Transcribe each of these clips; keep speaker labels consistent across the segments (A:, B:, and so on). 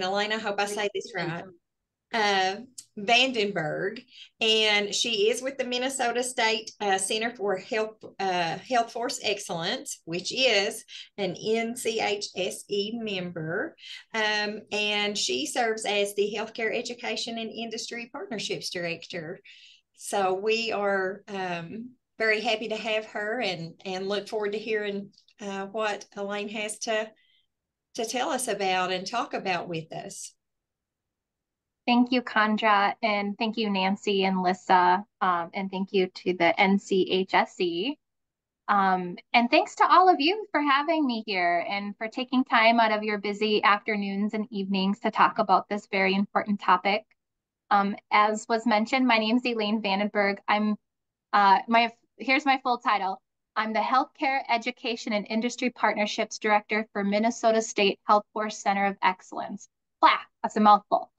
A: Elaine, I hope I say this right. Vandenburgh, and she is with the Minnesota State Center for HealthForce Excellence, which is an NCHSE member, and she serves as the Healthcare Education and Industry Partnerships Director. So we are very happy to have her, and look forward to hearing what Elaine has to tell us about and talk about with us.
B: Thank you, Chandra, and thank you, Nancy and Lissa, and thank you to the NCHSE. And thanks to all of you for having me here and for taking time out of your busy afternoons and evenings to talk about this very important topic. As was mentioned, my name is Elaine Vandenburgh. Here's my full title. I'm the Healthcare Education and Industry Partnerships Director for Minnesota State HealthForce Center of Excellence. Blah, that's a mouthful.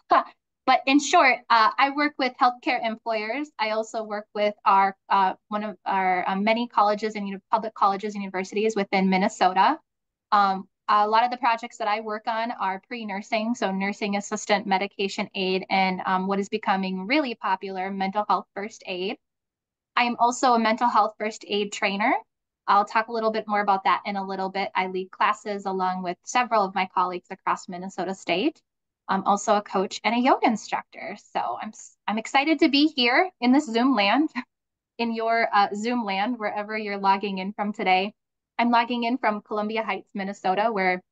B: But in short, I work with healthcare employers. I also work with one of our many colleges and public colleges and universities within Minnesota. A lot of the projects that I work on are pre-nursing, so nursing assistant, medication aid, and what is becoming really popular, mental health first aid. I am also a mental health first aid trainer. I'll talk a little bit more about that in a little bit. I lead classes along with several of my colleagues across Minnesota State. I'm also a coach and a yoga instructor. So I'm excited to be here in this Zoom land, in your Zoom land, wherever you're logging in from today. I'm logging in from Columbia Heights, Minnesota, where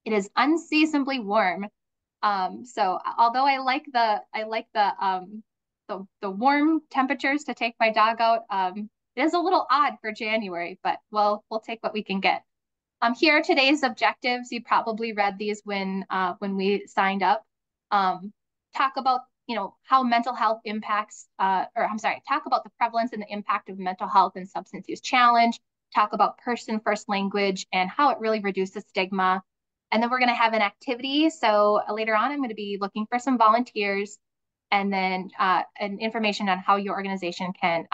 B: it is unseasonably warm. So although I like the warm temperatures to take my dog out, it is a little odd for January, but we'll take what we can get. Here are today's objectives. You probably read these when we signed up. Talk about how mental health impacts, talk about the prevalence and the impact of mental health and substance use challenge. Talk about person first language and how it really reduces stigma. And then we're going to have an activity. So later on, I'm going to be looking for some volunteers, and then and information on how your organization can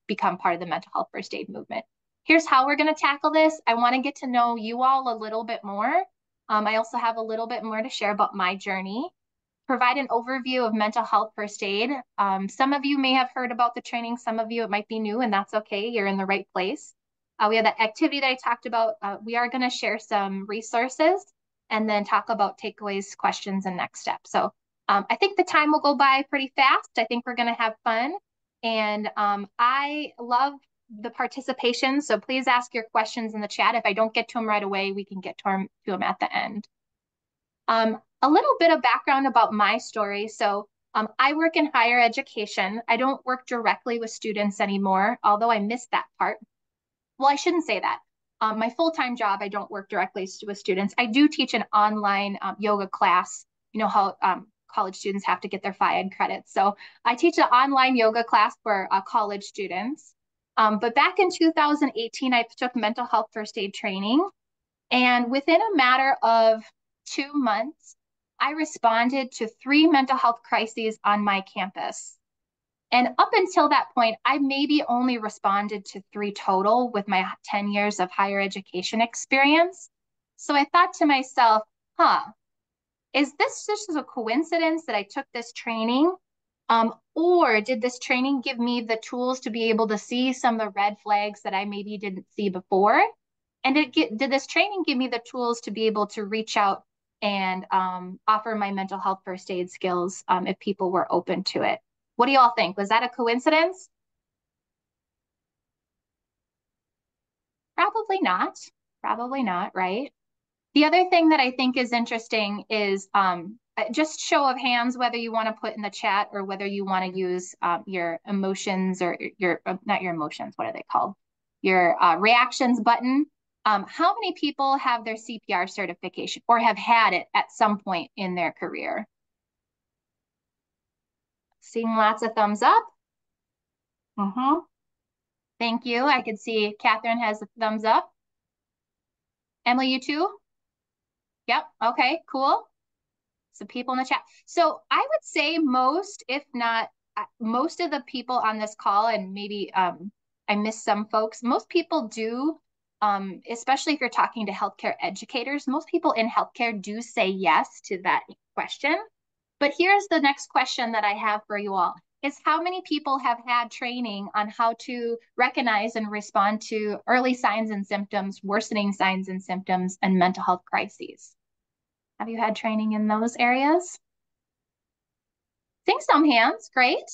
B: become part of the mental health first aid movement. Here's how we're going to tackle this. I want to get to know you all a little bit more. I also have a little bit more to share about my journey. Provide an overview of mental health first aid. Some of you may have heard about the training. Some of you, it might be new, and that's okay. You're in the right place. We have that activity that I talked about. We are going to share some resources and then talk about takeaways, questions, and next steps. So I think the time will go by pretty fast. I think we're going to have fun. And I love the participation. So please ask your questions in the chat. If I don't get to them right away, we can get to them at the end. A little bit of background about my story. So I work in higher education. I don't work directly with students anymore, although I missed that part. Well, I shouldn't say that. My full-time job, I don't work directly with students. I do teach an online yoga class. You know how college students have to get their FIAD credits. So I teach an online yoga class for college students. But back in 2018, I took mental health first aid training. And within a matter of 2 months, I responded to 3 mental health crises on my campus. And up until that point, I maybe only responded to 3 total with my 10 years of higher education experience. So I thought to myself, is this just a coincidence that I took this training? Or did this training give me the tools to be able to see some of the red flags that I maybe didn't see before? And did this training give me the tools to be able to reach out and offer my mental health first aid skills if people were open to it? What do you all think? Was that a coincidence? Probably not. Probably not, right? The other thing that I think is interesting is just show of hands, whether you want to put in the chat or whether you want to use your emotions or not your emotions, what are they called? Your reactions button. How many people have their CPR certification or have had it at some point in their career? Seeing lots of thumbs up. Thank you. I could see Catherine has a thumbs up. Emily, you too? Yep. Okay, cool. Some people in the chat. So I would say most, if not most of the people on this call, and maybe I missed some folks, most people do especially if you're talking to healthcare educators. Most people in healthcare do say yes to that question. But here's the next question that I have for you all is how many people have had training on how to recognize and respond to early signs and symptoms, worsening signs and symptoms, and mental health crises? Have you had training in those areas? Seeing some hands, great.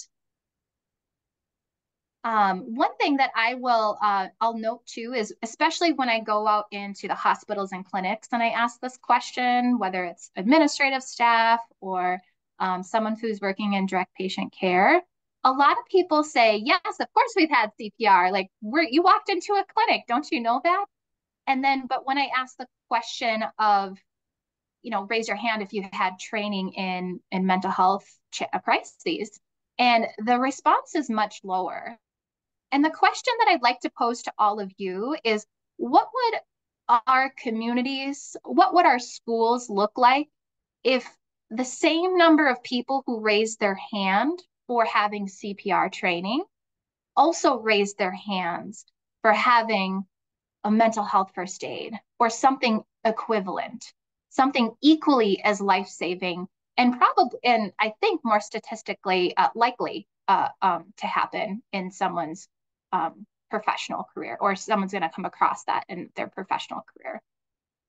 B: One thing that I'll note too is, especially when I go out into the hospitals and clinics and I ask this question, whether it's administrative staff or someone who's working in direct patient care, a lot of people say, yes, of course we've had CPR. Like you walked into a clinic, don't you know that? And then, but when I ask the question of, raise your hand if you had training in mental health crises, and the response is much lower. And the question that I'd like to pose to all of you is, what would our communities, what would our schools look like if the same number of people who raised their hand for having CPR training also raised their hands for having a mental health first aid or something equivalent, something equally as life-saving and probably, and I think more statistically likely to happen in someone's professional career, or someone's going to come across that in their professional career.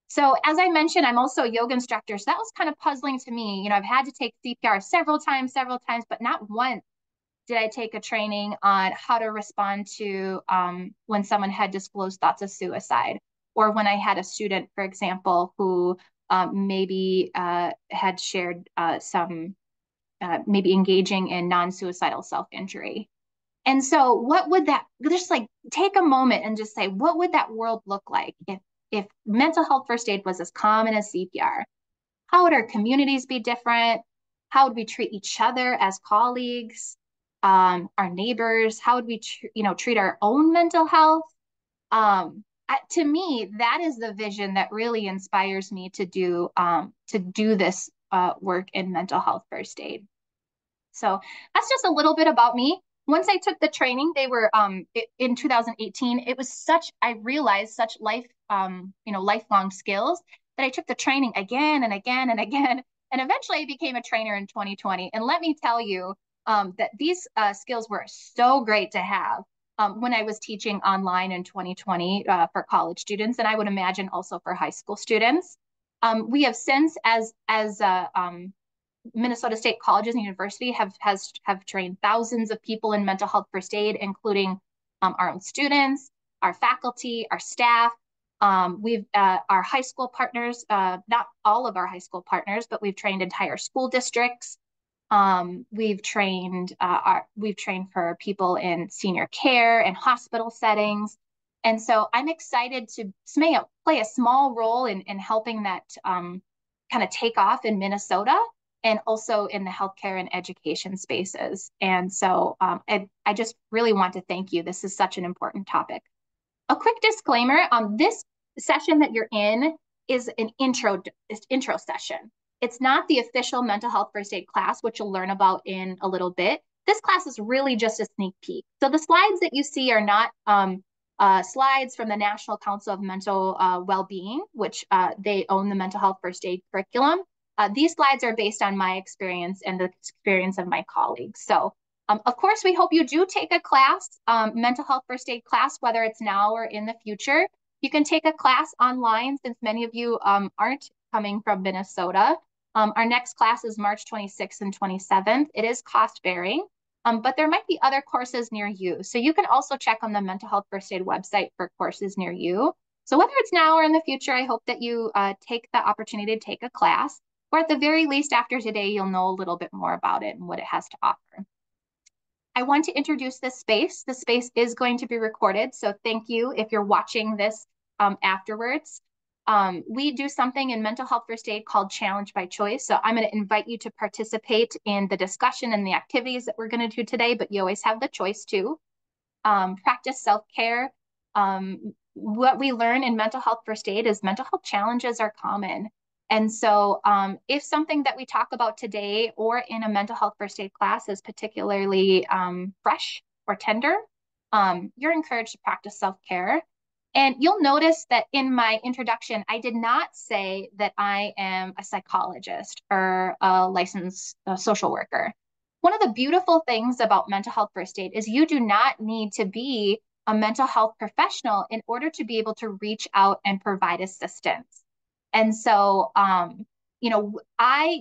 B: So as I mentioned, I'm also a yoga instructor. So that was kind of puzzling to me. I've had to take CPR several times, but not once did I take a training on how to respond to when someone had disclosed thoughts of suicide, or when I had a student, for example, who maybe had shared maybe engaging in non-suicidal self-injury. And so what would that, just like take a moment and just say, what would that world look like if mental health first aid was as common as CPR? How would our communities be different? How would we treat each other as colleagues, our neighbors? How would we, treat our own mental health? To me, that is the vision that really inspires me to do this work in mental health first aid. So that's just a little bit about me. Once I took the training, they were in 2018. It was I realized such lifelong skills that I took the training again and again and again, and eventually I became a trainer in 2020. And let me tell you that these skills were so great to have when I was teaching online in 2020 for college students, and I would imagine also for high school students. We have since, as Minnesota State colleges and university have trained thousands of people in mental health first aid, including our own students, our faculty, our staff. Our high school partners, not all of our high school partners, but we've trained entire school districts. We've trained for people in senior care and hospital settings. And so I'm excited to play a small role in helping that kind of take off in Minnesota, and also in the healthcare and education spaces. And so I just really want to thank you. This is such an important topic. A quick disclaimer, this session that you're in is an intro session. It's not the official mental health first aid class, which you'll learn about in a little bit. This class is really just a sneak peek. So the slides that you see are not slides from the National Council of Mental Wellbeing, which they own the mental health first aid curriculum. These slides are based on my experience and the experience of my colleagues. So of course, we hope you do take a class, mental health first aid class, whether it's now or in the future. You can take a class online since many of you aren't coming from Minnesota. Our next class is March 26th and 27th. It is cost bearing, but there might be other courses near you. So you can also check on the mental health first aid website for courses near you. So whether it's now or in the future, I hope that you take the opportunity to take a class, or at the very least after today, you'll know a little bit more about it and what it has to offer. I want to introduce this space. The space is going to be recorded, so thank you if you're watching this afterwards. We do something in mental health first aid called Challenge by Choice. So I'm going to invite you to participate in the discussion and the activities that we're going to do today, but you always have the choice to practice self-care. What we learn in mental health first aid is mental health challenges are common. And so if something that we talk about today or in a mental health first aid class is particularly fresh or tender, you're encouraged to practice self-care. And you'll notice that in my introduction, I did not say that I am a psychologist or a licensed social worker. One of the beautiful things about mental health first aid is you do not need to be a mental health professional in order to be able to reach out and provide assistance. And so, you know,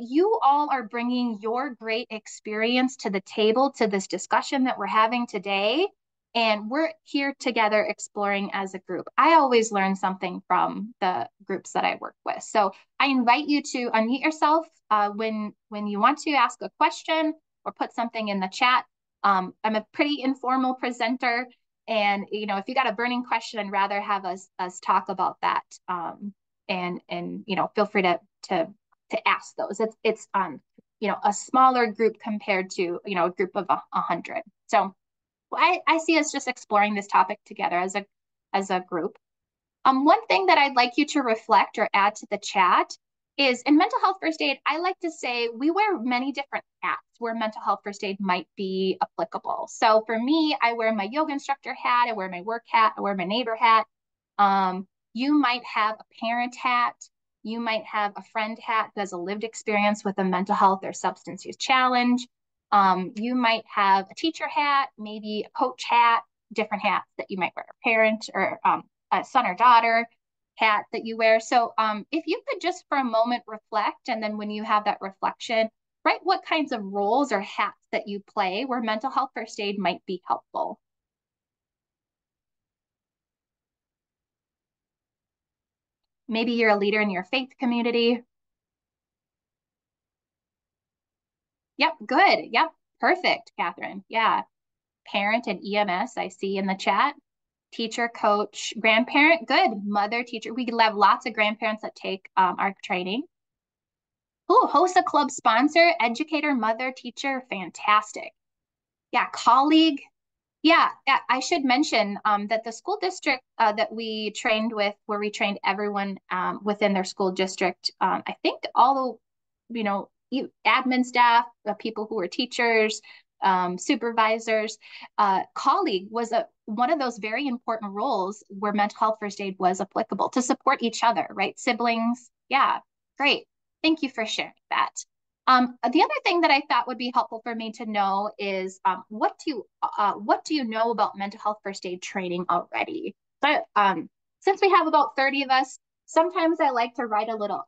B: you all are bringing your great experience to the table, to this discussion that we're having today. And we're here together exploring as a group. I always learn something from the groups that I work with. So I invite you to unmute yourself when you want to ask a question or put something in the chat. I'm a pretty informal presenter. And, you know, if you got a burning question, I'd rather have us talk about that. And you know, feel free to ask those. It's you know, a smaller group compared to, you know, a group of 100. So I see us just exploring this topic together as a group. One thing that I'd like you to reflect or add to the chat is in mental health first aid, I like to say we wear many different hats where mental health first aid might be applicable. So for me, I wear my yoga instructor hat, I wear my work hat, I wear my neighbor hat. You might have a parent hat, you might have a friend hat who has a lived experience with a mental health or substance use challenge. You might have a teacher hat, maybe a coach hat, different hats that you might wear, a parent or a son or daughter hat that you wear. So if you could just for a moment reflect, and then when you have that reflection, write what kinds of roles or hats that you play where mental health first aid might be helpful. Maybe you're a leader in your faith community. Yep, good. Yep, perfect, Catherine. Yeah, parent and EMS, I see in the chat. Teacher, coach, grandparent, good. Mother, teacher. We have lots of grandparents that take our training. Oh, host a club sponsor, educator, mother, teacher, fantastic. Yeah, colleague. Yeah, I should mention that the school district that we trained with, where we trained everyone within their school district, I think all the, you know, admin staff, people who were teachers, supervisors, colleague was one of those very important roles where mental health first aid was applicable to support each other, right? Siblings. Yeah, great. Thank you for sharing that. The other thing that I thought would be helpful for me to know is what do you know about mental health first aid training already? But since we have about 30 of us, sometimes I like to write a little.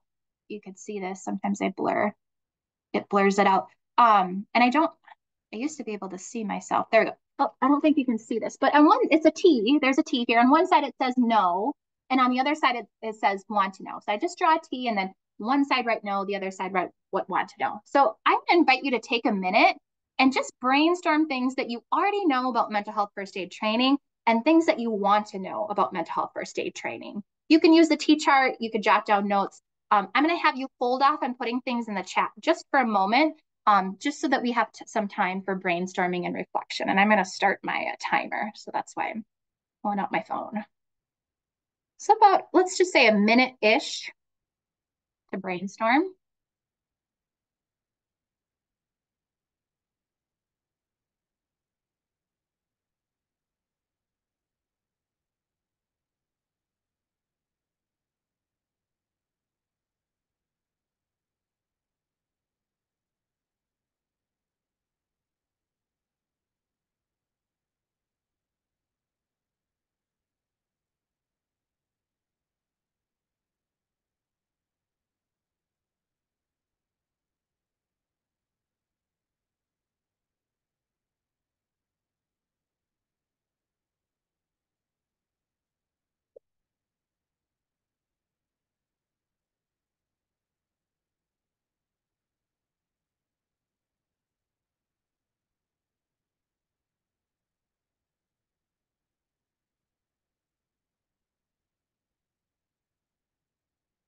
B: You can see this. Sometimes it blurs it out. And I used to be able to see myself. There we go. Oh, I don't think you can see this, but on one, it's a T. There's a T here. On one side it says no, and on the other side it says want to know. So I just draw a T, and then one side write no, the other side write what want to know. So I'm gonna invite you to take a minute and just brainstorm things that you already know about mental health first aid training and things that you want to know about mental health first aid training. You can use the T chart, you could jot down notes. I'm gonna have you hold off on putting things in the chat just for a moment, just so that we have some time for brainstorming and reflection. And I'm gonna start my timer. So that's why I'm pulling out my phone. So about, let's just say a minute-ish to brainstorm.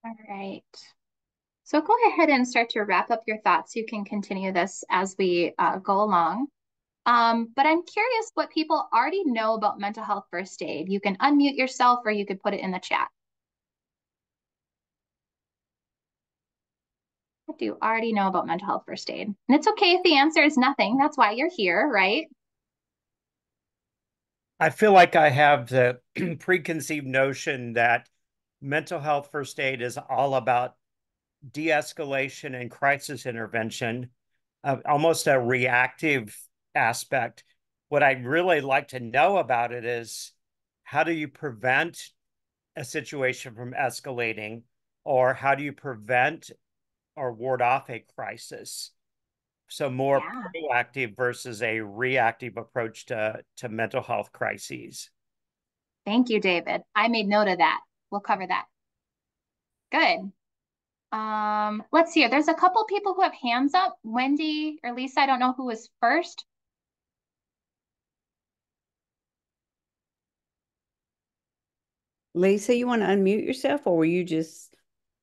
B: All right. So go ahead and start to wrap up your thoughts. You can continue this as we go along. But I'm curious what people already know about mental health first aid. You can unmute yourself or you could put it in the chat. What do you already know about mental health first aid? And it's okay if the answer is nothing. That's why you're here, right?
C: I feel like I have the preconceived notion that mental health first aid is all about de-escalation and crisis intervention, almost a reactive aspect. What I'd really like to know about it is, how do you prevent a situation from escalating, or how do you prevent or ward off a crisis? So more
B: Yeah.
C: proactive versus a reactive approach to mental health crises.
B: Thank you, David. I made note of that. We'll cover that. Good. Let's see here. There's a couple people who have hands up. Wendy or Lisa, I don't know who was first.
D: Lisa, you want to unmute yourself, or were you just,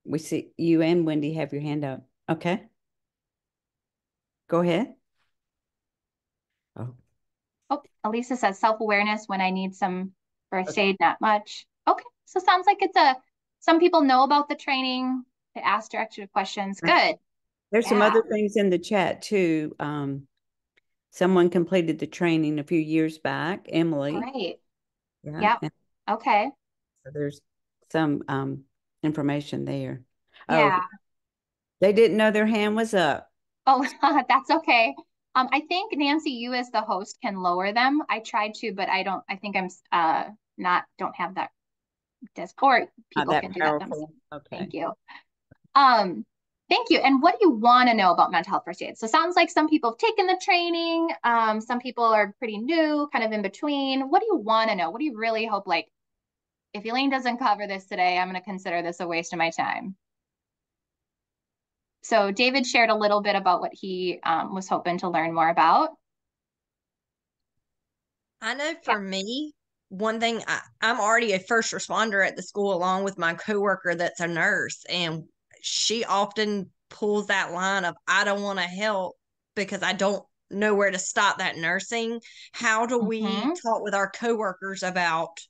D: we see you and Wendy have your hand up. Okay. Go ahead. Oh,
B: Oh, Elisa says self-awareness when I need some first aid, not much. Okay, so sounds like some people know about the training to ask directed questions. Good.
D: there's some
B: Yeah,
D: other things in the chat too. Someone completed the training a few years back, Emily.
B: great.
D: Yeah.
B: Yep.
D: And
B: Okay.
D: so there's some information there. Oh,
B: Yeah.
D: they didn't know their hand was up.
B: Oh, that's okay. I think Nancy, you as the host can lower them. I tried to, but I think I'm don't have that disc, or
D: Not
B: people
D: that
B: can do that themselves.
D: powerful. Okay.
B: Thank you. Thank you. And what do you want to know about mental health first aid? So sounds like some people have taken the training. Some people are pretty new, kind of in between. What do you want to know? What do you really hope? Like, if Elaine doesn't cover this today, I'm going to consider this a waste of my time. So David shared a little bit about what he was hoping to learn more about.
A: I know for me, one thing I'm already a first responder at the school along with my coworker that's a nurse, and she often pulls that line of I don't want to help because I don't know where to stop that nursing. How do we
B: Mm-hmm.
A: talk with our coworkers about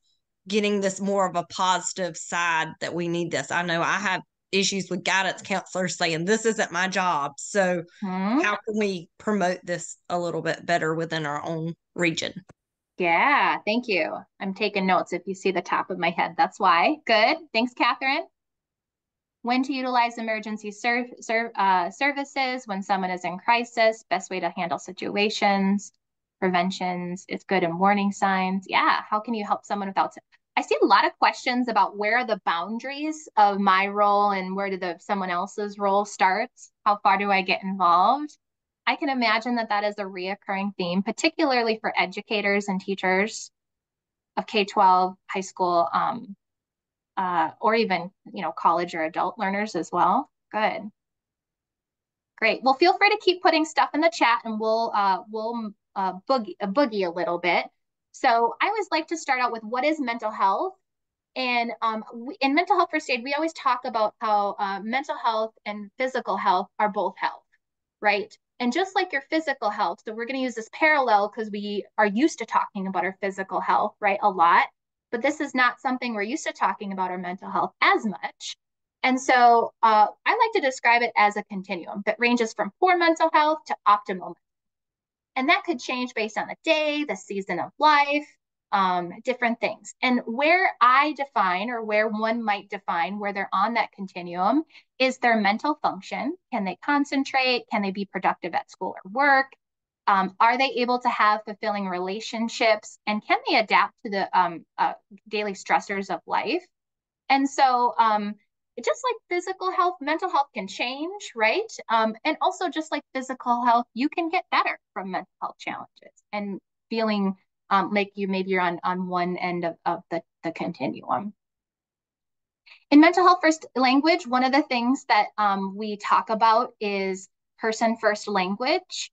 A: getting this more of a positive side that we need this? I know I have issues with guidance counselors saying this isn't my job. So
B: Mm-hmm.
A: how can we promote this a little bit better within our own region?
B: Yeah, thank you. I'm taking notes if you see the top of my head. That's why. Good. Thanks, Catherine. When to utilize emergency services when someone is in crisis, best way to handle situations, preventions, it's good in warning signs. Yeah, how can you help someone without? I see a lot of questions about where are the boundaries of my role and where did someone else's role starts? How far do I get involved? I can imagine that that is a reoccurring theme, particularly for educators and teachers of K-12, high school, or even, college or adult learners as well. Good. Great. Well, feel free to keep putting stuff in the chat, and we'll boogie a little bit. So I always like to start out with what is mental health. And in mental health first aid, we always talk about how mental health and physical health are both health, right? And just like your physical health, so we're going to use this parallel because we are used to talking about our physical health, right, a lot. But this is not something we're used to talking about our mental health as much. And so I like to describe it as a continuum that ranges from poor mental health to optimal. And that could change based on the day, the season of life, different things. And where I define, or where one might define where they're on that continuum, is their mental function. Can they concentrate? Can they be productive at school or work? Are they able to have fulfilling relationships? And can they adapt to the daily stressors of life? And so just like physical health, mental health can change, right? And also just like physical health, you can get better from mental health challenges and feeling like you're on one end of the continuum. In mental health first language, one of the things that we talk about is person first language.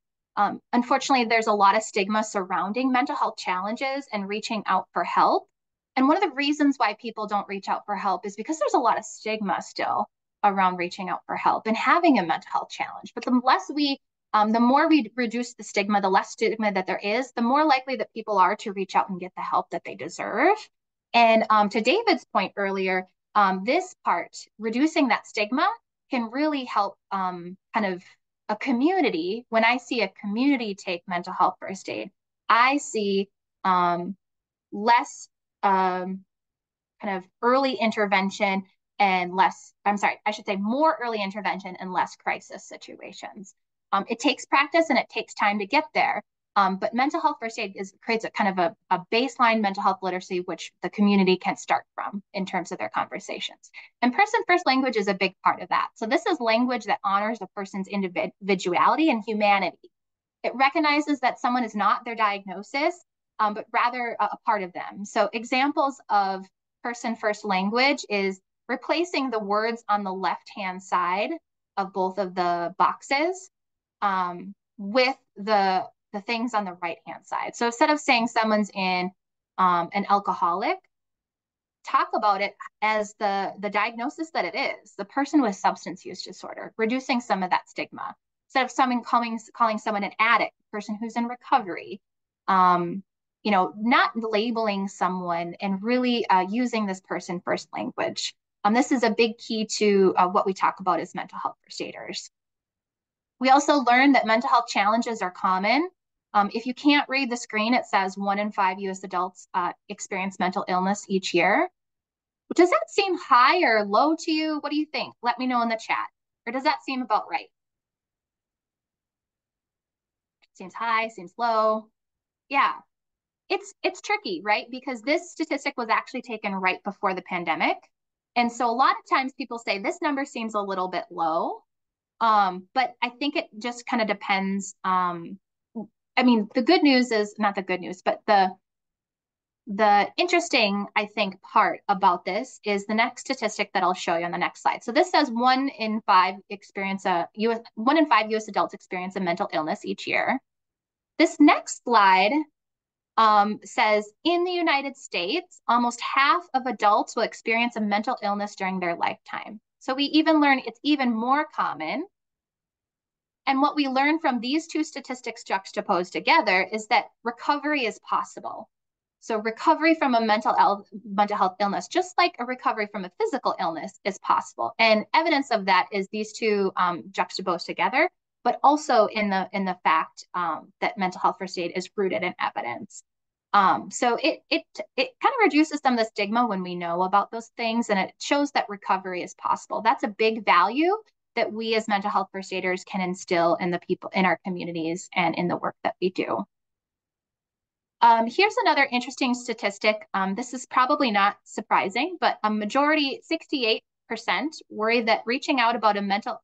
B: Unfortunately, there's a lot of stigma surrounding mental health challenges and reaching out for help. And one of the reasons why people don't reach out for help is because there's a lot of stigma still around reaching out for help and having a mental health challenge. But the more we reduce the stigma, the less stigma that there is, the more likely that people are to reach out and get the help that they deserve. And to David's point earlier, this part, reducing that stigma, can really help kind of a community. When I see a community take mental health first aid, I see less kind of early intervention and less, I'm sorry, I should say more early intervention and less crisis situations. It takes practice and it takes time to get there. But mental health first aid creates a kind of a baseline mental health literacy, which the community can start from in terms of their conversations. And person-first language is a big part of that. So this is language that honors a person's individuality and humanity. It recognizes that someone is not their diagnosis, but rather a part of them. So examples of person-first language is replacing the words on the left-hand side of both of the boxes with the things on the right-hand side. So instead of saying someone's an alcoholic, talk about it as the diagnosis that it is, the person with substance use disorder, reducing some of that stigma. Instead of someone calling someone an addict, a person who's in recovery, you know, not labeling someone and really using this person-first language. This is a big key to what we talk about as mental health first aiders. We also learned that mental health challenges are common. If you can't read the screen, it says 1 in 5 U.S. adults experience mental illness each year. Does that seem high or low to you? What do you think? Let me know in the chat. Or does that seem about right? Seems high, seems low. Yeah, it's tricky, right? Because this statistic was actually taken right before the pandemic. And so a lot of times people say this number seems a little bit low. But I think it just kind of depends. I mean, the good news is not the good news, but the interesting, I think, part about this is the next statistic that I'll show you on the next slide. So this says 1 in 5 U.S. adults experience a mental illness each year. This next slide says in the United States, almost half of adults will experience a mental illness during their lifetime. So we even learn it's even more common. And what we learn from these two statistics juxtaposed together is that recovery is possible. So recovery from a mental health illness, just like a recovery from a physical illness, is possible. And evidence of that is these two juxtaposed together, but also in the fact that mental health first aid is rooted in evidence. So it kind of reduces some of the stigma when we know about those things, and it shows that recovery is possible. That's a big value that we as mental health first aiders can instill in the people in our communities and in the work that we do. Here's another interesting statistic. This is probably not surprising, but a majority, 68%, worry that reaching out about a mental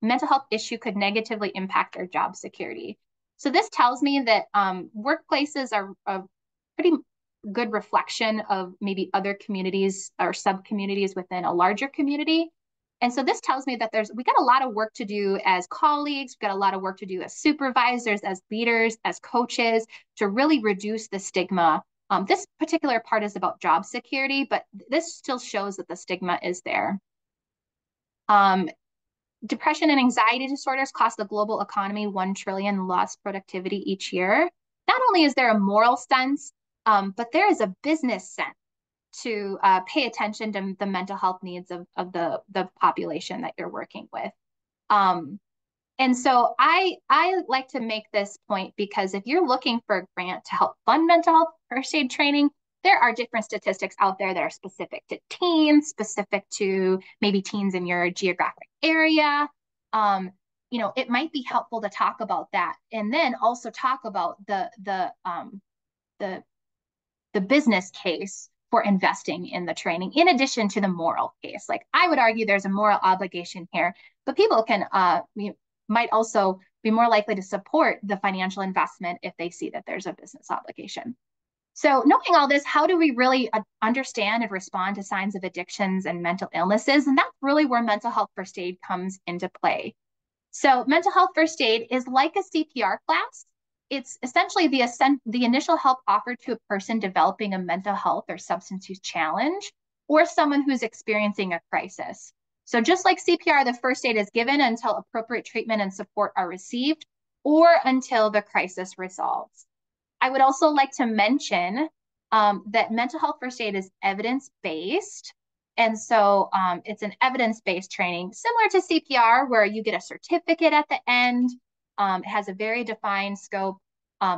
B: health issue could negatively impact their job security. So this tells me that workplaces are a pretty good reflection of maybe other communities or sub-communities within a larger community. And so this tells me that we got a lot of work to do as colleagues, we got a lot of work to do as supervisors, as leaders, as coaches, to really reduce the stigma. This particular part is about job security, but this still shows that the stigma is there. Depression and anxiety disorders cost the global economy 1 trillion lost productivity each year. Not only is there a moral sense, but there is a business sense to pay attention to the mental health needs of the population that you're working with. And so I like to make this point because if you're looking for a grant to help fund mental health first aid training, there are different statistics out there that are specific to teens, specific to maybe teens in your geographic area. You know, it might be helpful to talk about that, and then also talk about the business case for investing in the training, in addition to the moral case. Like, I would argue there's a moral obligation here, but people can might also be more likely to support the financial investment if they see that there's a business obligation. So knowing all this, how do we really understand and respond to signs of addictions and mental illnesses? And that's really where mental health first aid comes into play. So mental health first aid is like a CPR class. It's essentially the initial help offered to a person developing a mental health or substance use challenge, or someone who's experiencing a crisis. So just like CPR, the first aid is given until appropriate treatment and support are received, or until the crisis resolves. I would also like to mention that mental health first aid is evidence-based. And so it's an evidence-based training, similar to CPR, where you get a certificate at the end. It has a very defined scope.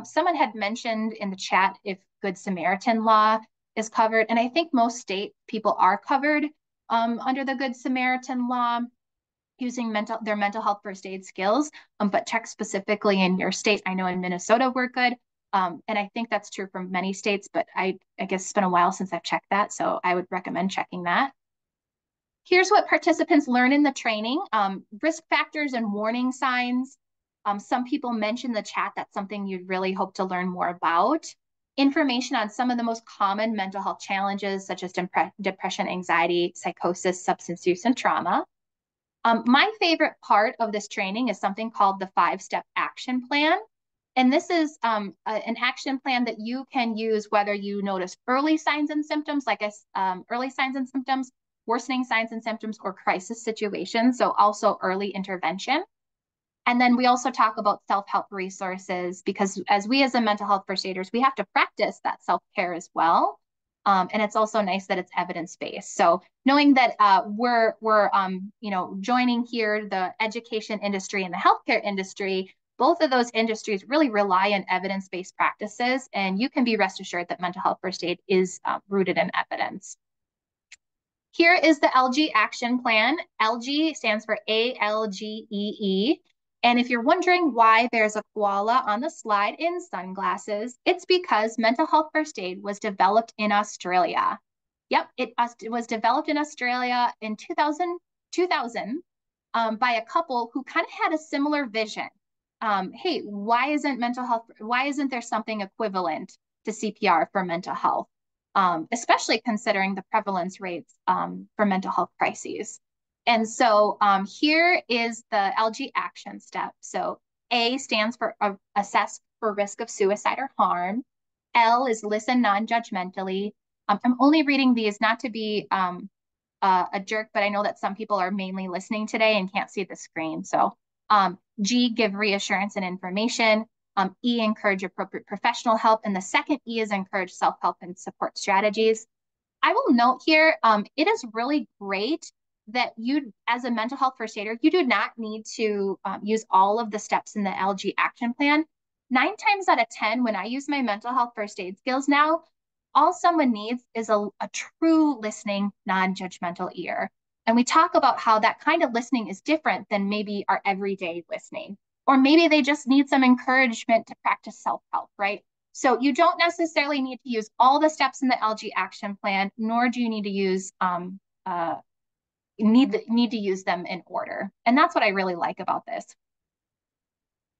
B: Someone had mentioned in the chat if Good Samaritan law is covered. And I think most state people are covered under the Good Samaritan law, using their mental health first aid skills, but check specifically in your state. I know in Minnesota we're good. And I think that's true for many states, but I guess it's been a while since I've checked that. So I would recommend checking that. Here's what participants learn in the training. Risk factors and warning signs. Some people mentioned in the chat that's something you'd really hope to learn more about. Information on some of the most common mental health challenges, such as depression, anxiety, psychosis, substance use, and trauma. My favorite part of this training is something called the 5-step action plan. And this is an action plan that you can use whether you notice early signs and symptoms, like early signs and symptoms, worsening signs and symptoms, or crisis situations. So also early intervention. And then we also talk about self-help resources, because as a mental health first aiders, we have to practice that self-care as well. And it's also nice that it's evidence-based. So knowing that we're joining here the education industry and the healthcare industry, both of those industries really rely on evidence-based practices, and you can be rest assured that mental health first aid is rooted in evidence. Here is the LG action plan. LG stands for ALGEE. And if you're wondering why there's a koala on the slide in sunglasses, it's because mental health first aid was developed in Australia. Yep, it was developed in Australia in 2000 by a couple who kind of had a similar vision. Hey, why isn't there something equivalent to CPR for mental health? Especially considering the prevalence rates for mental health crises. And so here is the LG action step. So A stands for assess for risk of suicide or harm. L is listen non-judgmentally. I'm only reading these not to be a jerk, but I know that some people are mainly listening today and can't see the screen. So G, give reassurance and information. E, encourage appropriate professional help. And the second E is encourage self-help and support strategies. I will note here, it is really great that you, as a mental health first aider, you do not need to use all of the steps in the LG action plan. 9 times out of 10, when I use my mental health first aid skills now, all someone needs is a true listening, non-judgmental ear. And we talk about how that kind of listening is different than maybe our everyday listening. Or maybe they just need some encouragement to practice self-help, right? So you don't necessarily need to use all the steps in the LG action plan, nor do you need to use need to use them in order. And that's what I really like about this.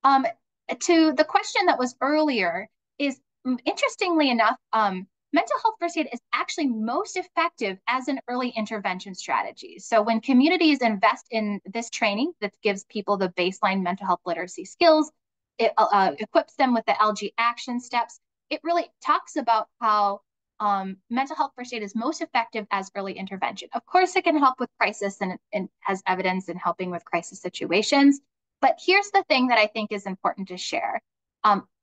B: To the question that was earlier is, interestingly enough, mental health first aid is actually most effective as an early intervention strategy. So when communities invest in this training that gives people the baseline mental health literacy skills, it equips them with the LG action steps. It really talks about how mental health first aid is most effective as early intervention. Of course, it can help with crisis and has evidence in helping with crisis situations. But here's the thing that I think is important to share.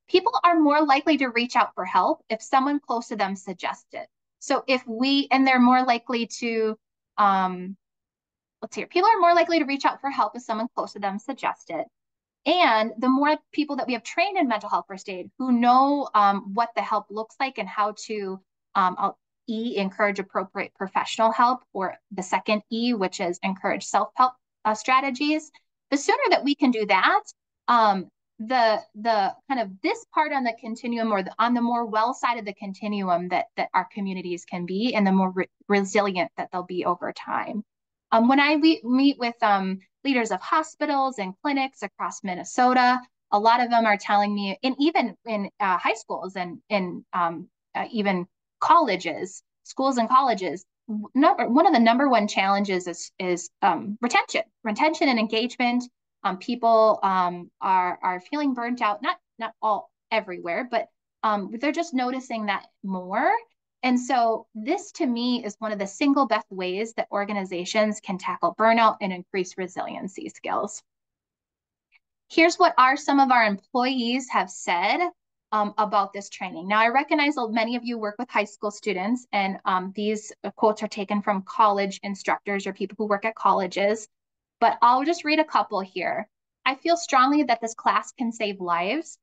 B: People are more likely to reach out for help if someone close to them suggests it. So they're more likely to, people are more likely to reach out for help if someone close to them suggests it. And the more people that we have trained in mental health first aid who know what the help looks like and how to encourage appropriate professional help, or the second E, which is encourage self-help strategies, the sooner that we can do that, the kind of this part on the continuum, or on the more well side of the continuum that our communities can be, and the more resilient that they'll be over time. When I meet with leaders of hospitals and clinics across Minnesota, a lot of them are telling me, and even in high schools and in even colleges, schools and colleges, one of the number one challenges is retention and engagement. People are feeling burnt out, not all everywhere, but they're just noticing that more. And so this, to me, is one of the single best ways that organizations can tackle burnout and increase resiliency skills. Here's what some of our employees have said about this training. Now, I recognize many of you work with high school students, and these quotes are taken from college instructors or people who work at colleges, but I'll just read a couple here. I feel strongly that this class can save lives.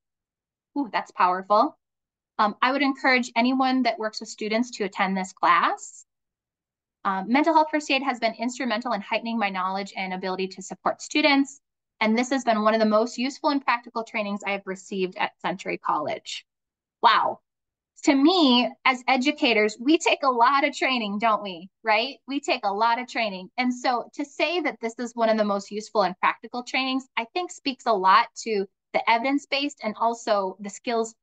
B: Ooh, that's powerful. I would encourage anyone that works with students to attend this class. Mental health first aid has been instrumental in heightening my knowledge and ability to support students. And this has been one of the most useful and practical trainings I have received at Century College. Wow. To me, as educators, we take a lot of training, don't we? Right? We take a lot of training. And so to say that this is one of the most useful and practical trainings, I think speaks a lot to the evidence-based and also the skills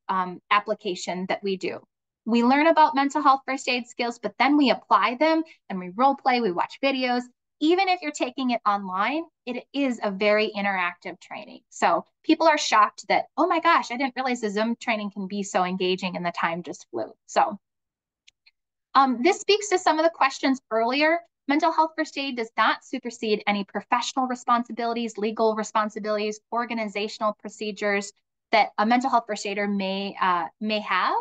B: application that we do. We learn about mental health first aid skills, but then we apply them and we role play, we watch videos. Even if you're taking it online, it is a very interactive training. So people are shocked that, oh my gosh, I didn't realize the Zoom training can be so engaging and the time just flew. So this speaks to some of the questions earlier. Mental health first aid does not supersede any professional responsibilities, legal responsibilities, organizational procedures that a mental health first aider may have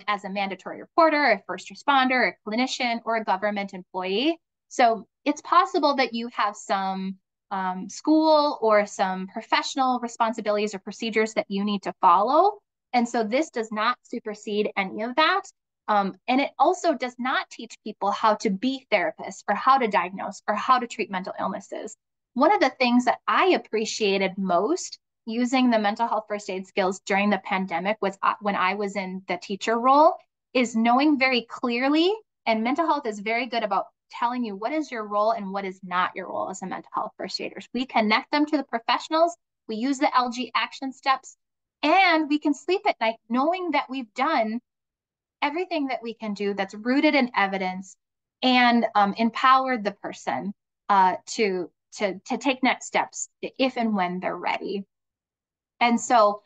B: as a mandatory reporter, a first responder, a clinician, or a government employee. So it's possible that you have some school or some professional responsibilities or procedures that you need to follow. And so this does not supersede any of that. And it also does not teach people how to be therapists or how to diagnose or how to treat mental illnesses. One of the things that I appreciated most using the mental health first aid skills during the pandemic was when I was in the teacher role, is knowing very clearly, and mental health is very good about telling you what is your role and what is not your role as a mental health first aiders. We connect them to the professionals, we use the LG action steps, and we can sleep at night knowing that we've done everything that we can do that's rooted in evidence and empowered the person to take next steps if and when they're ready. And so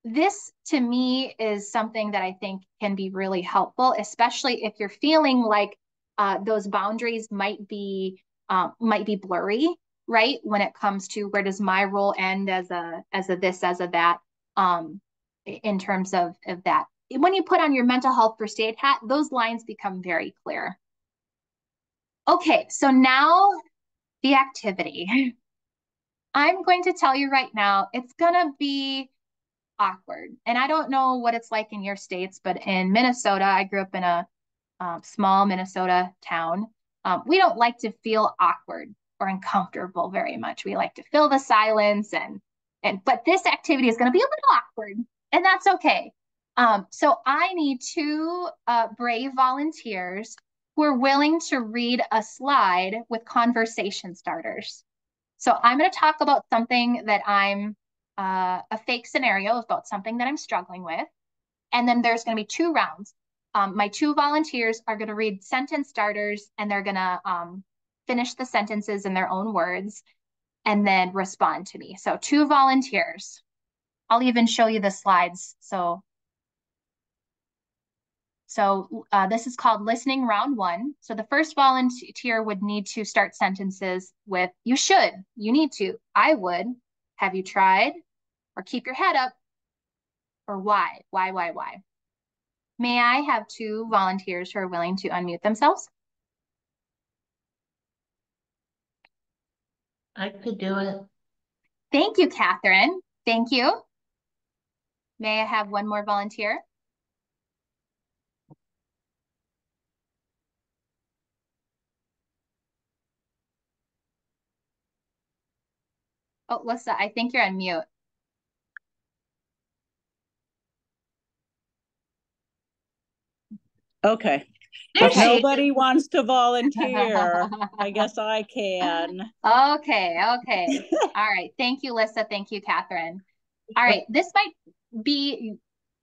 B: this to me is something that I think can be really helpful, especially if you're feeling like those boundaries might be blurry, right? When it comes to where does my role end as a this, as a that, in terms of that. When you put on your mental health first aid hat, those lines become very clear. Okay, so now the activity. I'm going to tell you right now, it's gonna be awkward. And I don't know what it's like in your states, but in Minnesota, I grew up in a small Minnesota town. We don't like to feel awkward or uncomfortable very much. We like to fill the silence but this activity is gonna be a little awkward, and that's okay. So I need two brave volunteers who are willing to read a slide with conversation starters. So I'm going to talk about something that I'm a fake scenario about something that I'm struggling with. And then there's going to be 2 rounds. My 2 volunteers are going to read sentence starters, and they're going to finish the sentences in their own words and then respond to me. So 2 volunteers. I'll even show you the slides. So this is called listening round 1. So the first volunteer would need to start sentences with, you should, you need to, I would, have you tried, or keep your head up, or why. May I have 2 volunteers who are willing to unmute themselves?
E: I could do it.
B: Thank you, Catherine. Thank you. May I have one more volunteer? Oh, Lisa, I think you're on mute.
F: Okay. If nobody wants to volunteer, I guess I can.
B: Okay. All right. Thank you, Lisa. Thank you, Catherine. All right. This might be,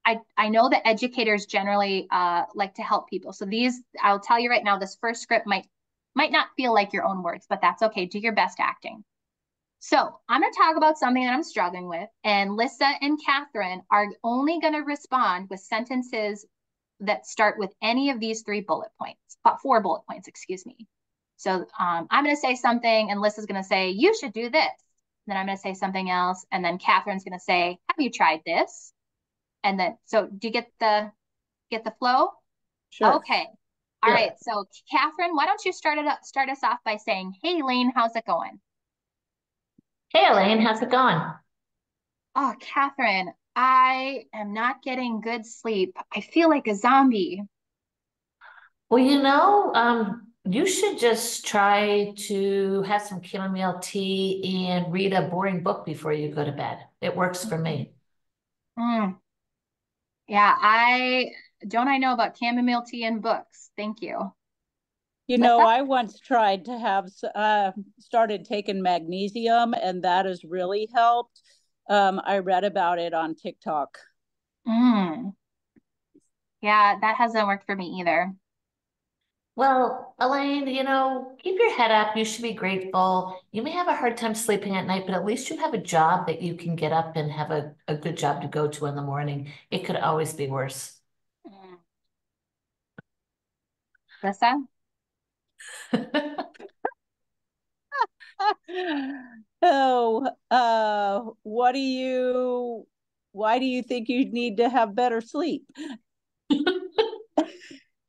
B: I know that educators generally like to help people. So I'll tell you right now, this first script might not feel like your own words, but that's okay. Do your best acting. So I'm going to talk about something that I'm struggling with, and Lisa and Catherine are only going to respond with sentences that start with any of these 3 bullet points, 4 bullet points, excuse me. So I'm going to say something, and Lisa's going to say, you should do this. Then I'm going to say something else, and then Catherine's going to say, have you tried this? And then, so do you get the flow?
F: Sure.
B: Okay. All right. So Catherine, why don't you start us off by saying, hey, Elaine, how's it going?
E: Hey, Elaine, how's it going?
B: Oh, Catherine, I am not getting good sleep. I feel like a zombie.
E: Well, you should just try to have some chamomile tea and read a boring book before you go to bed. It works for me.
B: Mm. Yeah, I know about chamomile tea and books. Thank you.
F: I once tried to have started taking magnesium, and that has really helped. I read about it on TikTok.
B: Mm. Yeah, that hasn't worked for me either.
E: Well, Elaine, keep your head up. You should be grateful. You may have a hard time sleeping at night, but at least you have a job that you can get up and have a good job to go to in the morning. It could always be worse.
B: Mm. Lisa?
F: Oh, why do you think you need to have better sleep?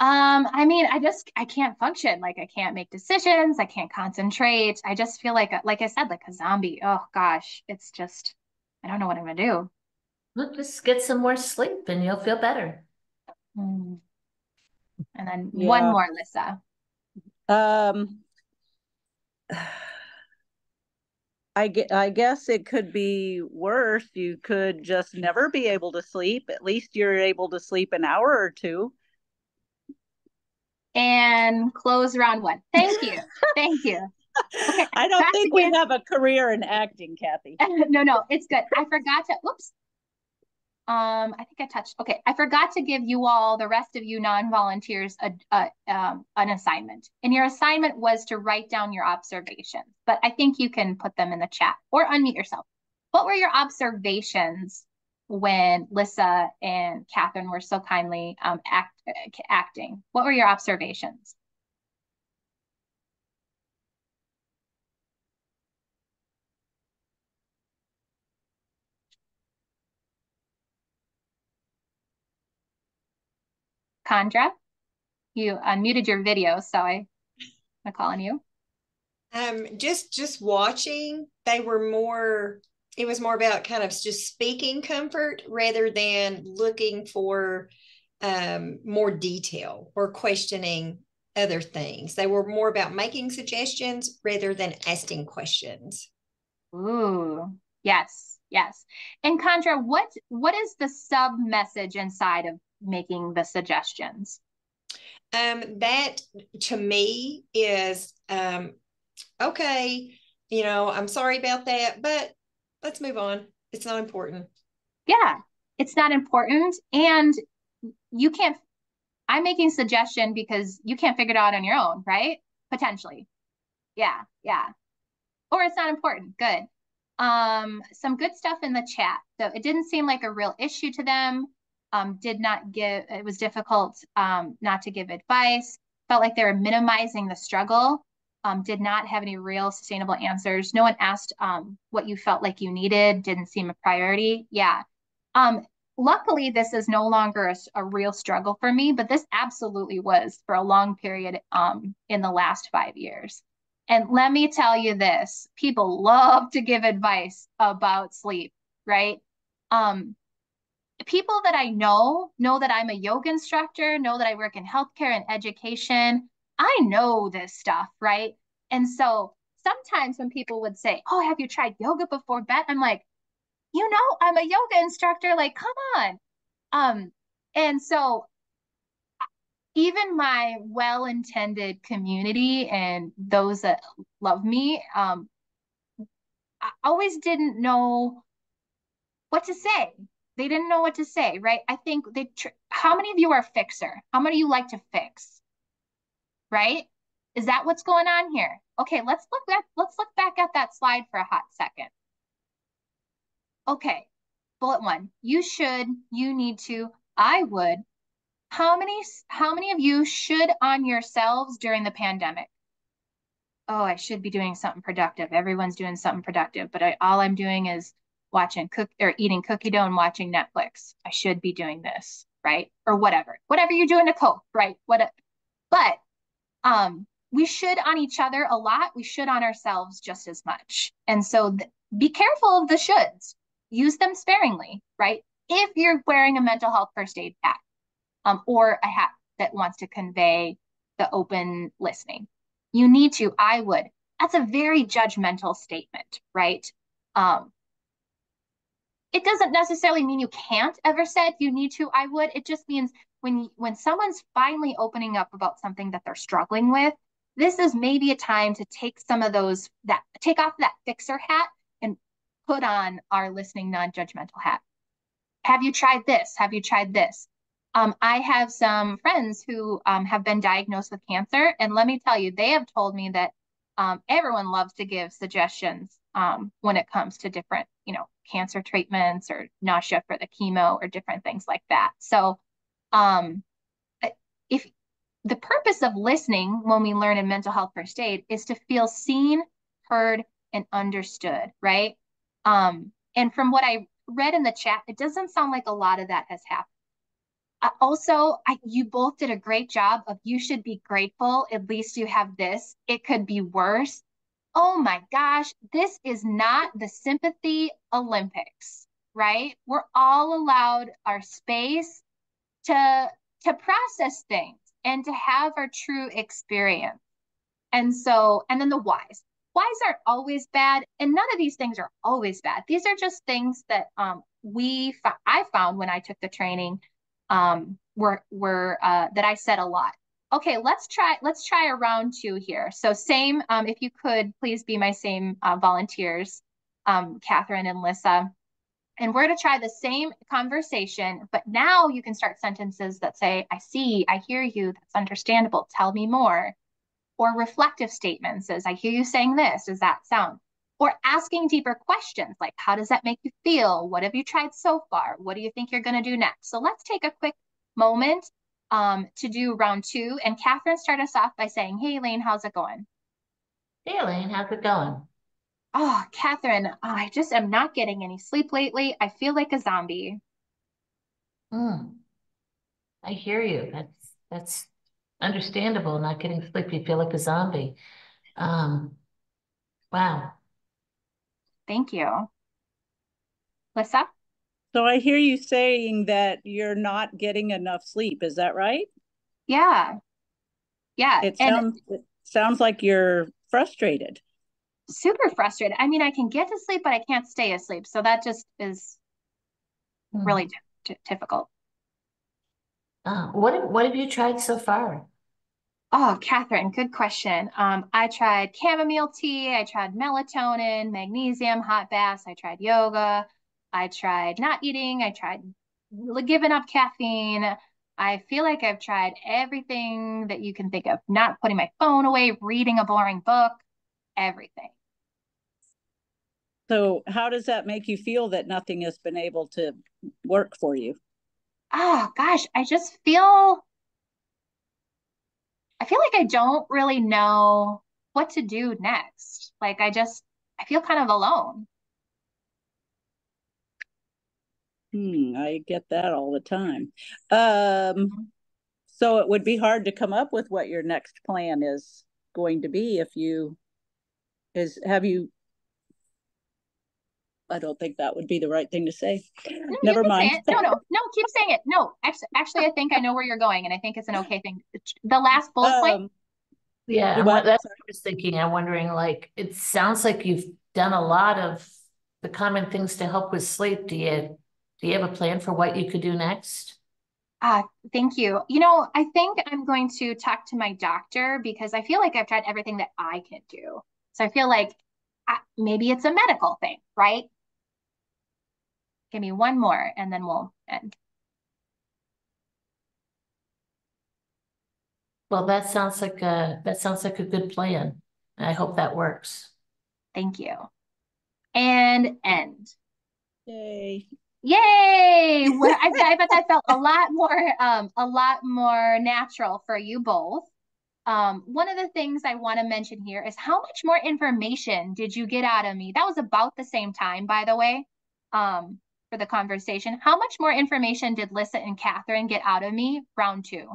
B: I mean, I can't function. Like I can't make decisions. I can't concentrate. I just feel like I said, like a zombie. Oh gosh, it's just, I don't know what I'm gonna do.
E: Look, just get some more sleep and you'll feel better.
B: Mm. And then one
F: Yeah.
B: more, Lisa.
F: Um, I guess it could be worse. You could just never be able to sleep. At least you're able to sleep an hour or two.
B: And close round one. Thank you. Thank you. Okay.
F: I don't think we have a career in acting, Kathy.
B: No, it's good. I forgot to, whoops. I think I touched, okay. I forgot to give you all, the rest of you non-volunteers, an assignment. And your assignment was to write down your observations, but I think you can put them in the chat or unmute yourself. What were your observations when Lisa and Catherine were so kindly acting? What were your observations? Chandra, you unmuted your video, so I'm calling you.
A: Just watching, they were more, it was more about kind of just speaking comfort rather than looking for more detail or questioning other things. They were more about making suggestions rather than asking questions.
B: Ooh, yes, yes. And Chandra, what is the sub message inside of making the suggestions?
A: That to me is okay, I'm sorry about that, but let's move on. It's not important.
B: Yeah, it's not important. And you can't, I'm making suggestion because you can't figure it out on your own, right? Potentially. Yeah, yeah. Or it's not important. Good. Some good stuff in the chat. So it didn't seem like a real issue to them. It was difficult not to give advice. Felt like they were minimizing the struggle. Did not have any real sustainable answers. No one asked what you felt like you needed. Didn't seem a priority. Yeah. Luckily, this is no longer a real struggle for me, but this absolutely was for a long period in the last 5 years. And let me tell you this, people love to give advice about sleep, right? People that I know that I'm a yoga instructor, know that I work in healthcare and education. I know this stuff, right? And so sometimes when people would say, oh, have you tried yoga before bed? I'm like, I'm a yoga instructor, like, come on. And so even my well-intended community and those that love me, I always didn't know what to say. They didn't know what to say, right? I think how many of you are a fixer? How many of you like to fix? Right? Is that what's going on here? Okay, let's look back at that slide for a hot second. Okay, bullet one. You need to, I would. How many of you should on yourselves during the pandemic? Oh, I should be doing something productive. Everyone's doing something productive, but all I'm doing is eating cookie dough and watching Netflix. I should be doing this, right? Or whatever you're doing to cope, right? But we should on each other a lot. We should on ourselves just as much. And so be careful of the shoulds. Use them sparingly, right? if you're wearing a mental health first aid hat, or a hat that wants to convey the open listening, you need to, I would. That's a very judgmental statement, right? It doesn't necessarily mean you can't ever say you need to, I would. It just means when someone's finally opening up about something that they're struggling with, this is maybe a time to take some of those, take off that fixer hat and put on our listening non-judgmental hat. Have you tried this? Have you tried this? I have some friends who have been diagnosed with cancer, and let me tell you, they have told me that everyone loves to give suggestions when it comes to different, cancer treatments or nausea for the chemo or different things like that. So if the purpose of listening when we learn in mental health first aid is to feel seen, heard, and understood, right? And from what I read in the chat, it doesn't sound like a lot of that has happened. You both did a great job of you should be grateful. At least you have this. It could be worse. Oh my gosh, this is not the sympathy Olympics, right? We're all allowed our space to process things and to have our true experience. And then the whys. Whys aren't always bad, and none of these things are always bad. These are just things that I found when I took the training that I said a lot. Okay, let's try a round 2 here. So same, if you could please be my same volunteers, Catherine and Lissa. And we're going to try the same conversation, but now you can start sentences that say, I see, I hear you, that's understandable, tell me more. Or reflective statements as I hear you saying this, does that sound? Or asking deeper questions like, how does that make you feel? What have you tried so far? What do you think you're going to do next? So let's take a quick moment to do round 2. And Catherine, start us off by saying, hey, Elaine, how's it going?
E: Hey, Elaine, how's it going?
B: Oh, Catherine, I just am not getting any sleep lately. I feel like a zombie.
E: I hear you. That's understandable. Not getting sleep, you feel like a zombie. Wow.
B: Thank you. Lissa?
F: So I hear you saying that you're not getting enough sleep. Is that right?
B: Yeah. Yeah.
F: It sounds like you're frustrated.
B: Super frustrated. I mean, I can get to sleep, but I can't stay asleep. So that just is really difficult.
E: What have you tried so far?
B: Oh, Catherine, good question. I tried chamomile tea. I tried melatonin, magnesium, hot baths. I tried yoga. I tried not eating. I tried giving up caffeine. I feel like I've tried everything that you can think of. Not putting my phone away, reading a boring book, everything.
F: So how does that make you feel that nothing has been able to work for you?
B: Oh, gosh, I feel like I don't really know what to do next. Like I feel kind of alone.
F: I get that all the time. So it would be hard to come up with what your next plan is going to be I don't think that would be the right thing to say.
B: No,
F: Never mind.
B: No, keep saying it. No, actually, I think I know where you're going, and I think it's an okay thing. The last bullet point.
E: Yeah, that's what I was thinking. I'm wondering, like, it sounds like you've done a lot of the common things to help with sleep. Do you have a plan for what you could do next?
B: Thank you. I think I'm going to talk to my doctor because I feel like I've tried everything that I can do. So I feel like maybe it's a medical thing, right? Give me one more and then we'll end.
E: Well, that sounds like a good plan. I hope that works.
B: Thank you. And end.
F: Yay.
B: Yay! I bet that felt a lot more natural for you both. One of the things I want to mention here is how much more information did you get out of me? That was about the same time, by the way, for the conversation. How much more information did Lissa and Catherine get out of me round 2?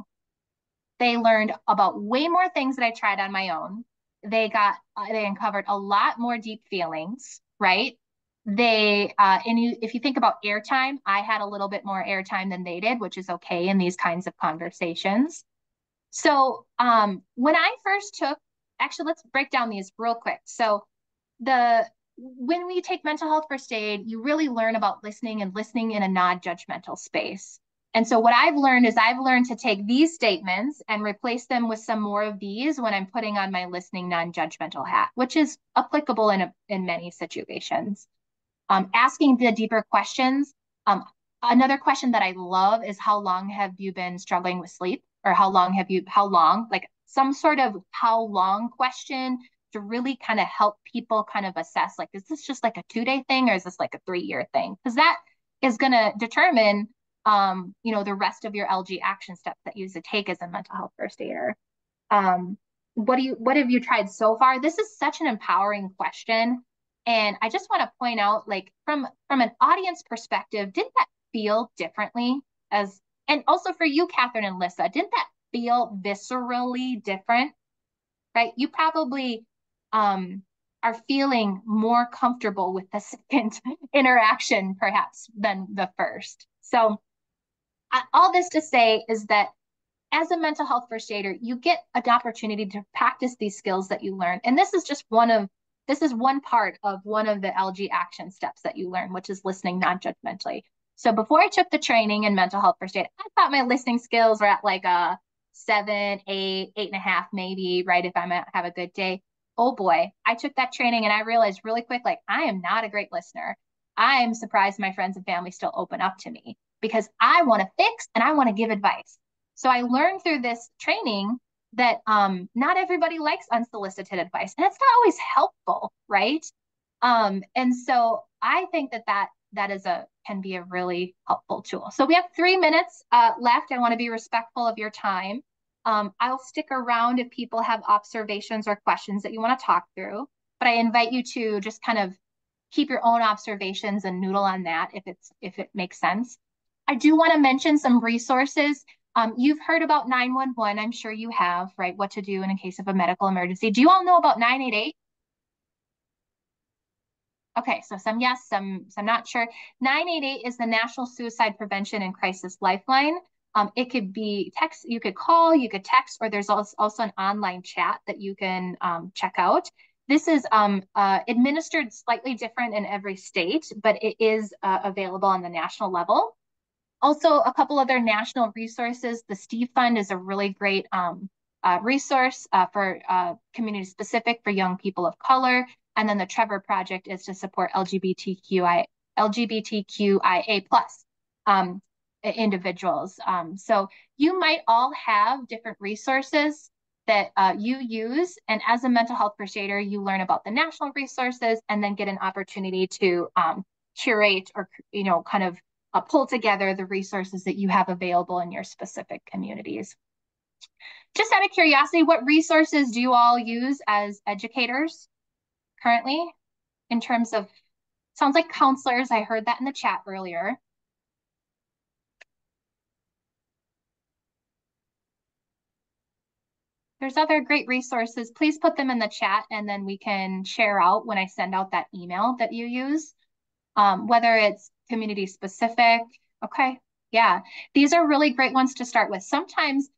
B: They learned about way more things that I tried on my own. They uncovered a lot more deep feelings, right? if you think about airtime, I had a little bit more airtime than they did, which is okay in these kinds of conversations. So when I first took, actually, let's break down these real quick. So when we take mental health first aid, you really learn about listening and listening in a non-judgmental space. And so what I've learned is I've learned to take these statements and replace them with some more of these when I'm putting on my listening non-judgmental hat, which is applicable in many situations. Asking the deeper questions. Another question that I love is, how long have you been struggling with sleep? Or how long, like some sort of how long question to really kind of help people kind of assess, like, is this just like a 2-day thing, or is this like a 3-year thing? Because that is going to determine, the rest of your LG action steps that you take as a mental health first aider. What have you tried so far? This is such an empowering question. And I just want to point out, like, from an audience perspective, didn't that feel differently? And also for you, Catherine and Lissa, didn't that feel viscerally different? Right? You probably are feeling more comfortable with the second interaction, perhaps, than the first. So all this to say is that as a mental health first aider, you get an opportunity to practice these skills that you learn. And this is one part of one of the LG action steps that you learn, which is listening non-judgmentally. So before I took the training in mental health first aid, I thought my listening skills were at like a 7, 8, 8.5, maybe, right, if I might have a good day. Oh boy, I took that training and I realized really quick, like, I am not a great listener. I am surprised my friends and family still open up to me because I want to fix and I want to give advice. So I learned through this training that not everybody likes unsolicited advice, and it's not always helpful, right? And so I think that can be a really helpful tool. So we have 3 minutes left. I want to be respectful of your time. I'll stick around if people have observations or questions that you want to talk through, but I invite you to just kind of keep your own observations and noodle on that if it makes sense. I do want to mention some resources. You've heard about 911. I'm sure you have, right? What to do in a case of a medical emergency. Do you all know about 988? Okay, so some yes, some not sure. 988 is the National Suicide Prevention and Crisis Lifeline. It could be text, you could call, you could text, or there's also an online chat that you can check out. This is administered slightly different in every state, but it is available on the national level. Also, a couple other national resources. The Steve Fund is a really great resource for community specific for young people of color. And then the Trevor Project is to support LGBTQIA plus individuals. So you might all have different resources that you use. And as a mental health first aider, you learn about the national resources and then get an opportunity to curate or, kind of pull together the resources that you have available in your specific communities. Just out of curiosity, what resources do you all use as educators currently in terms of, sounds like counselors, I heard that in the chat earlier. There's other great resources. Please put them in the chat and then we can share out when I send out that email that you use, whether it's community specific. Okay, yeah, these are really great ones to start with. Sometimes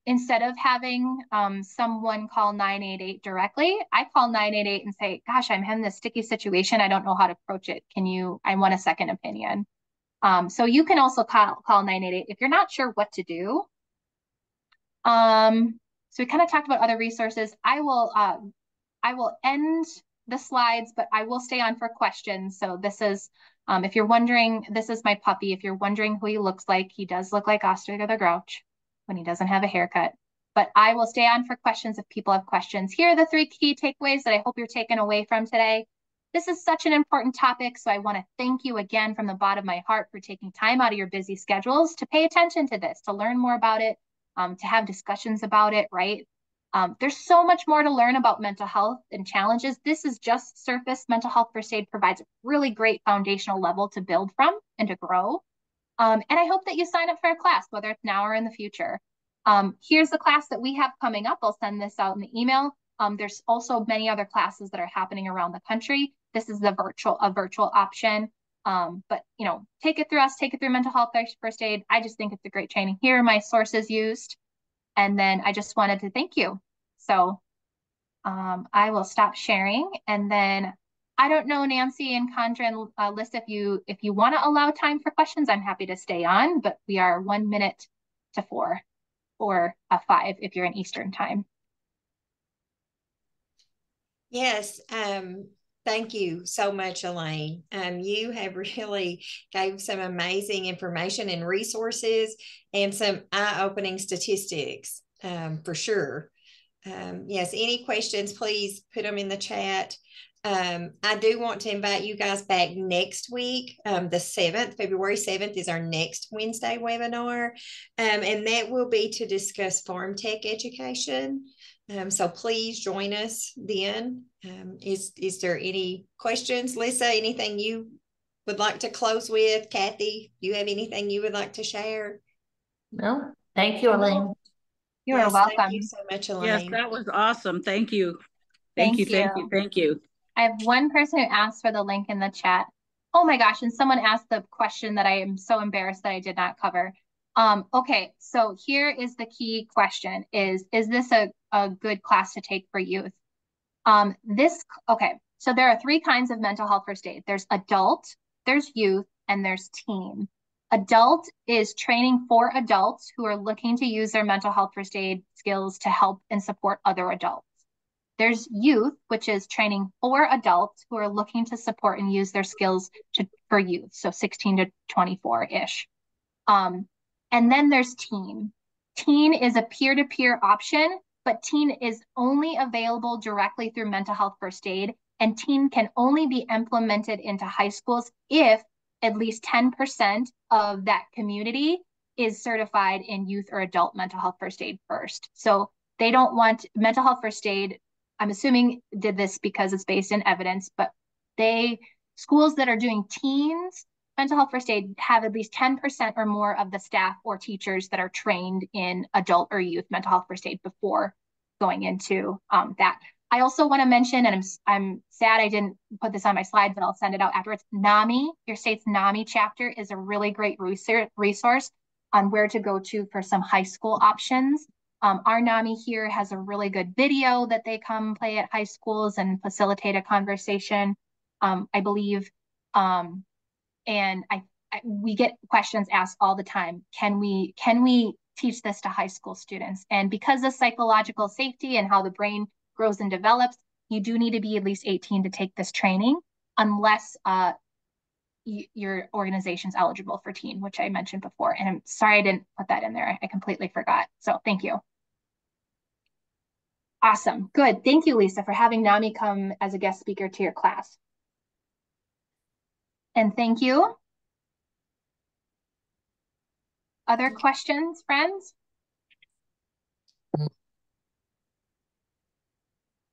B: instead of having someone call 988 directly, I call 988 and say, gosh, I'm in this sticky situation. I don't know how to approach it. I want a second opinion. So you can also call 988 if you're not sure what to do. So we kind of talked about other resources. I will end the slides, but I will stay on for questions. So this is, if you're wondering, this is my puppy. If you're wondering who he looks like, he does look like Oscar the Grouch when he doesn't have a haircut. But I will stay on for questions if people have questions. Here are the 3 key takeaways that I hope you're taking away from today. This is such an important topic, so I want to thank you again from the bottom of my heart for taking time out of your busy schedules to pay attention to this, to learn more about it, to have discussions about it, right? There's so much more to learn about mental health and challenges. This is just surface. Mental health first aid provides a really great foundational level to build from and to grow. And I hope that you sign up for a class, whether it's now or in the future. Here's the class that we have coming up. I'll send this out in the email. There's also many other classes that are happening around the country. this is a virtual option. But you know, take it through us, take it through mental health first aid. I just think it's a great training. Here are my sources used. And then I just wanted to thank you. So I will stop sharing. And then I don't know, Nancy and Condra and Liz, if you want to allow time for questions, I'm happy to stay on, but we are 1 minute to 4 or 5 if you're in Eastern time.
A: Yes. Thank you so much, Elaine. You have really gave some amazing information and resources and some eye-opening statistics for sure. Yes, any questions, please put them in the chat. I do want to invite you guys back next week. The 7th, February 7th is our next Wednesday webinar. And that will be to discuss farm tech education. So please join us then. Is there any questions? Lisa, anything you would like to close with? Kathy, do you have anything you would like to share?
E: No, thank you, Elaine.
B: You are welcome.
A: Thank you so much, Elaine.
F: Yes, that was awesome. Thank you.
B: Thank you. I have one person who asked for the link in the chat. Oh my gosh, and someone asked the question that I am so embarrassed that I did not cover. Okay, so here is the key question is this a good class to take for youth? Okay, so there are 3 kinds of mental health first aid. There's adult, there's youth, and there's teen. Adult is training for adults who are looking to use their mental health first aid skills to help and support other adults. There's youth, which is training for adults who are looking to support and use their skills for youth, so 16 to 24-ish. And then there's teen. Teen is a peer-to-peer option, but teen is only available directly through mental health first aid, and teen can only be implemented into high schools if at least 10% of that community is certified in youth or adult mental health first aid first. So they don't want mental health first aid, I'm assuming did this because it's based in evidence, but schools that are doing teens mental health first aid have at least 10% or more of the staff or teachers that are trained in adult or youth mental health first aid before going into that. I also want to mention, and I'm sad I didn't put this on my slide, but I'll send it out afterwards. NAMI, your state's NAMI chapter, is a really great resource on where to go to for some high school options. Our NAMI here has a really good video that they come play at high schools and facilitate a conversation, I believe. And we get questions asked all the time. Can we teach this to high school students? And because of psychological safety and how the brain grows and develops, you do need to be at least 18 to take this training, unless your organization's eligible for teen, which I mentioned before. And I'm sorry I didn't put that in there. I completely forgot. So thank you. Awesome. Good. Thank you, Lisa, for having NAMI come as a guest speaker to your class. And thank you. Other questions, friends?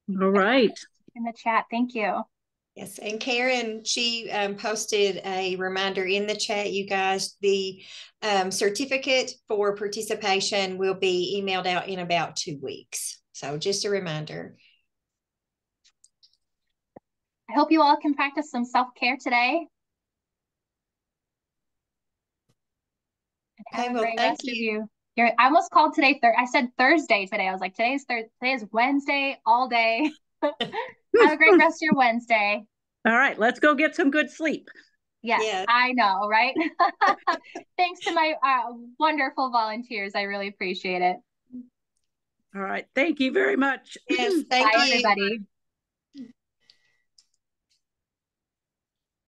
F: All right.
B: In the chat, thank you.
A: Yes, and Karen, she posted a reminder in the chat, you guys. The certificate for participation will be emailed out in about 2 weeks. So just a reminder.
B: I hope you all can practice some self-care today.
A: Okay, well, thank you.
B: I almost called today. I said Thursday today. I was like, today is Wednesday all day. Have a great rest of your Wednesday.
F: All right, let's go get some good sleep.
B: Yes, I know, right? Thanks to my wonderful volunteers. I really appreciate it.
F: All right, thank you very much.
A: Yes, thank you.
B: Bye, everybody.